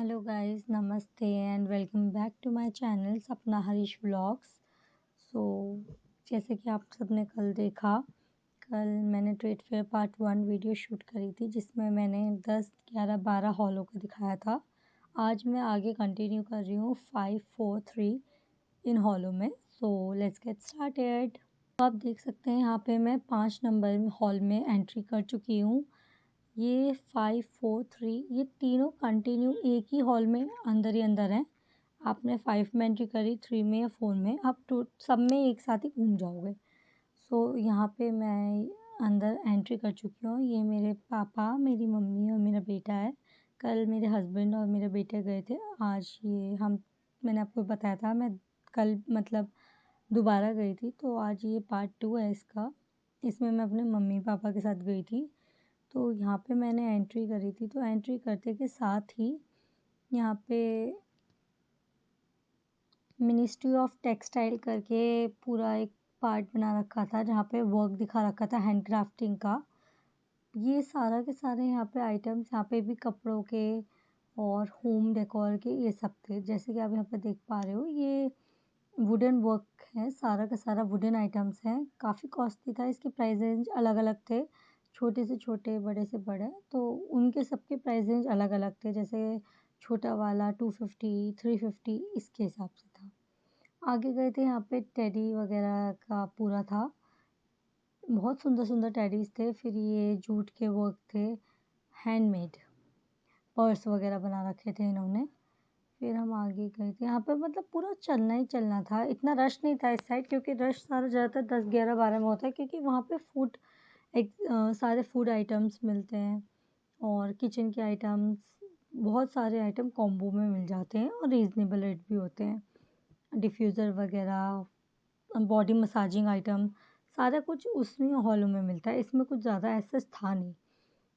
Hello guys, नमस्ते and welcome back to my channel Sapna Harish vlogs. सो जैसे कि आप सबने कल देखा, कल मैंने trade fair part 1 video shoot करी थी जिसमें मैंने 10, 11, 12 हॉलों को दिखाया था। आज मैं आगे कंटिन्यू कर रही हूँ 5, 4, 3 इन हॉलों में। So let's get started. तो आप देख सकते हैं यहाँ पे मैं 5 नंबर हॉल में एंट्री कर चुकी हूँ। ये 5, 4, 3 ये तीनों कंटिन्यू एक ही हॉल में अंदर ही अंदर हैं। आपने 5 में एंट्री करी, 3 में या 4 में, आप सब में एक साथ ही घूम जाओगे। सो यहाँ पे मैं अंदर एंट्री कर चुकी हूँ। ये मेरे पापा, मेरी मम्मी और मेरा बेटा है। कल मेरे हस्बैंड और मेरे बेटे गए थे। आज ये मैंने आपको बताया था, मैं कल मतलब दोबारा गई थी, तो आज ये पार्ट 2 है इसका। इसमें मैं अपने मम्मी पापा के साथ गई थी। तो यहाँ पे मैंने एंट्री करी थी, तो एंट्री करते के साथ ही यहाँ पे मिनिस्ट्री ऑफ टेक्सटाइल करके पूरा एक पार्ट बना रखा था जहाँ पे वर्क दिखा रखा था हैंड क्राफ्टिंग का। ये सारा के सारे यहाँ पे आइटम्स, यहाँ पे भी कपड़ों के और होम डेकोर के ये सब थे। जैसे कि आप यहाँ पे देख पा रहे हो, ये वुडन वर्क है, सारा का सारा वुडन आइटम्स हैं। काफ़ी कॉस्टली था, इसके प्राइस रेंज अलग अलग थे, छोटे से छोटे, बड़े से बड़े, तो उनके सबके प्राइस रेंज अलग अलग थे। जैसे छोटा वाला 250, 350 इसके हिसाब से था। आगे गए थे, यहाँ पे टेडी वगैरह का पूरा था, बहुत सुंदर सुंदर टेडीज थे। फिर ये जूट के वर्क थे, हैंडमेड पर्स वगैरह बना रखे थे इन्होंने। फिर हम आगे गए थे, यहाँ पे मतलब पूरा चलना ही चलना था। इतना रश नहीं था इस साइड, क्योंकि रश सारा ज़्यादातर 10, 11, 12 में होता है, क्योंकि वहाँ पे सारे फूड आइटम्स मिलते हैं और किचन के आइटम्स, बहुत सारे आइटम कॉम्बो में मिल जाते हैं और रीज़नेबल रेट भी होते हैं। डिफ्यूज़र वगैरह, बॉडी मसाजिंग आइटम, सारा कुछ उसी हॉलों में मिलता है। इसमें कुछ ज़्यादा ऐसा था नहीं।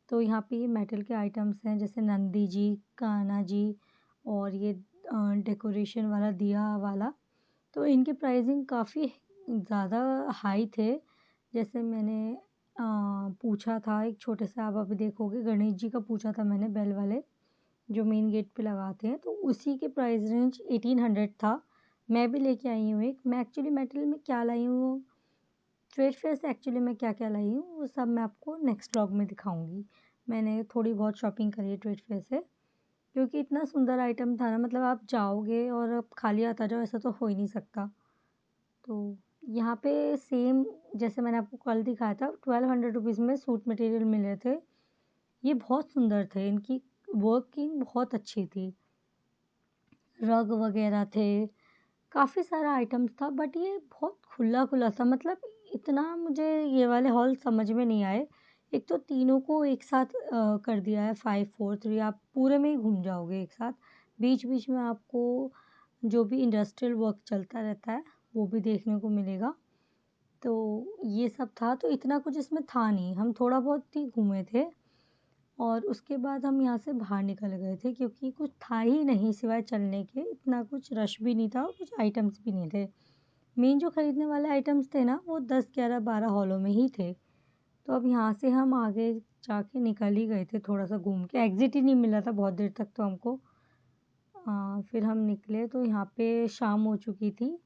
तो यहाँ पे ये मेटल के आइटम्स हैं, जैसे नंदी जी, कान्हा जी, और ये डेकोरेशन वाला दिया वाला। तो इनके प्राइसिंग काफ़ी ज़्यादा हाई थे। जैसे मैंने पूछा था, एक छोटे से, आप अभी देखोगे, गणेश जी का पूछा था मैंने, बेल वाले जो मेन गेट पे लगाते हैं, तो उसी के प्राइस रेंज 1800 था। मैं भी लेके आई हूँ एक। मैं एक्चुअली मेटल में क्या लाई हूँ, ट्रेड फेयर से एक्चुअली मैं क्या क्या लाई हूँ, वो सब मैं आपको नेक्स्ट ब्लॉग में दिखाऊंगी। मैंने थोड़ी बहुत शॉपिंग करी है ट्रेड फेयर से, क्योंकि इतना सुंदर आइटम था ना, मतलब आप जाओगे और आप खाली आता जाओ, ऐसा तो हो ही नहीं सकता। तो यहाँ पे सेम जैसे मैंने आपको कल दिखाया था, 1200 रुपीज़ में सूट मटेरियल मिल रहे थे। ये बहुत सुंदर थे, इनकी वर्किंग बहुत अच्छी थी, रग वगैरह थे, काफ़ी सारा आइटम्स था। बट ये बहुत खुला खुला था, मतलब इतना मुझे ये वाले हॉल समझ में नहीं आए। एक तो तीनों को एक साथ कर दिया है, 5, 4, 3, आप पूरे में ही घूम जाओगे एक साथ। बीच बीच में आपको जो भी इंडस्ट्रियल वर्क चलता रहता है वो भी देखने को मिलेगा। तो ये सब था, तो इतना कुछ इसमें था नहीं, हम थोड़ा बहुत ही घूमे थे। और उसके बाद हम यहाँ से बाहर निकल गए थे, क्योंकि कुछ था ही नहीं सिवाय चलने के। इतना कुछ रश भी नहीं था और कुछ आइटम्स भी नहीं थे। मेन जो ख़रीदने वाले आइटम्स थे ना, वो 10, 11, 12 हॉलों में ही थे। तो अब यहाँ से हम आगे जाके निकल ही गए थे, थोड़ा सा घूम के। एग्ज़िट ही नहीं मिला था बहुत देर तक तो हमको। फिर हम निकले तो यहाँ पे शाम हो चुकी थी।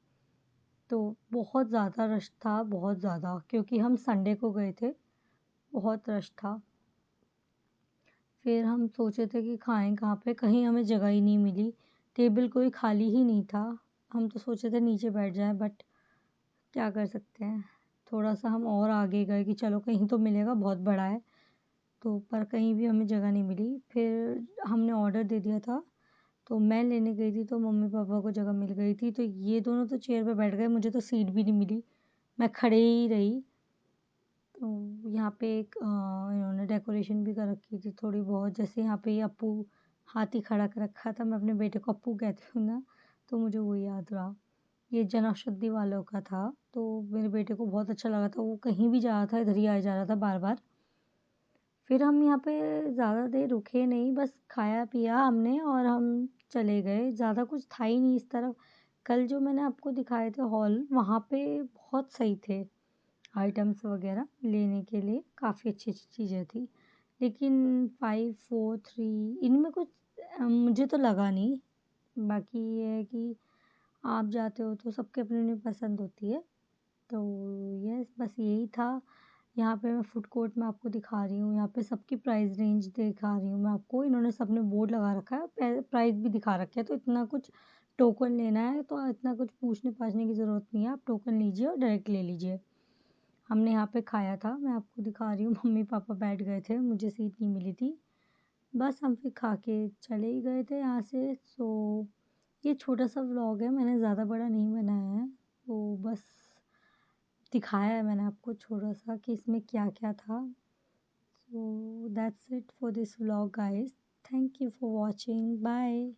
तो बहुत ज़्यादा रश था, बहुत ज़्यादा, क्योंकि हम संडे को गए थे। बहुत रश था। फिर हम सोचे थे कि खाएं कहाँ पे, कहीं हमें जगह ही नहीं मिली, टेबल कोई खाली ही नहीं था। हम तो सोचे थे नीचे बैठ जाएं, बट क्या कर सकते हैं। थोड़ा सा हम और आगे गए कि चलो कहीं तो मिलेगा, बहुत बड़ा है। तो पर कहीं भी हमें जगह नहीं मिली। फिर हमने ऑर्डर दे दिया था, तो मैं लेने गई थी, तो मम्मी पापा को जगह मिल गई थी, तो ये दोनों तो चेयर पे बैठ गए, मुझे तो सीट भी नहीं मिली, मैं खड़े ही रही। तो यहाँ पे एक इन्होंने डेकोरेशन भी कर रखी थी थोड़ी बहुत। जैसे यहाँ पे ये अप्पू हाथी खड़ा कर रखा था, मैं अपने बेटे को अप्पू कहती हूँ ना, तो मुझे वो याद रहा। ये जन औषधि वालों का था, तो मेरे बेटे को बहुत अच्छा लगा था, वो कहीं भी जा रहा था, इधर ही आ जा रहा था बार बार। फिर हम यहाँ पे ज़्यादा देर रुके नहीं, बस खाया पिया हमने और हम चले गए। ज़्यादा कुछ था ही नहीं इस तरफ। कल जो मैंने आपको दिखाए थे हॉल, वहाँ पे बहुत सही थे आइटम्स वगैरह लेने के लिए, काफ़ी अच्छी अच्छी चीज़ें थी। लेकिन 5, 4, 3 इनमें कुछ मुझे तो लगा नहीं। बाकी ये है कि आप जाते हो तो सबकी अपनी-अपनी पसंद होती है। तो यस बस यही था। यहाँ पे मैं फूड कोर्ट में आपको दिखा रही हूँ, यहाँ पे सबकी प्राइस रेंज दिखा रही हूँ मैं आपको। इन्होंने सबने बोर्ड लगा रखा है, प्राइस भी दिखा रखे हैं, तो इतना कुछ टोकन लेना है तो इतना कुछ पूछने-पाछने की ज़रूरत नहीं है, आप टोकन लीजिए और डायरेक्ट ले लीजिए। हमने यहाँ पे खाया था, मैं आपको दिखा रही हूँ, मम्मी-पापा बैठ गए थे, मुझे सीट नहीं मिली थी। बस हम फिर खा के चले ही गए थे यहाँ से। सो ये छोटा-सा व्लॉग है, मैंने ज़्यादा बड़ा नहीं बनाया है। तो बस दिखाया है मैंने आपको छोटा-सा कि इसमें क्या-क्या था। So that's it for this vlog, guys. Thank you for watching. Bye.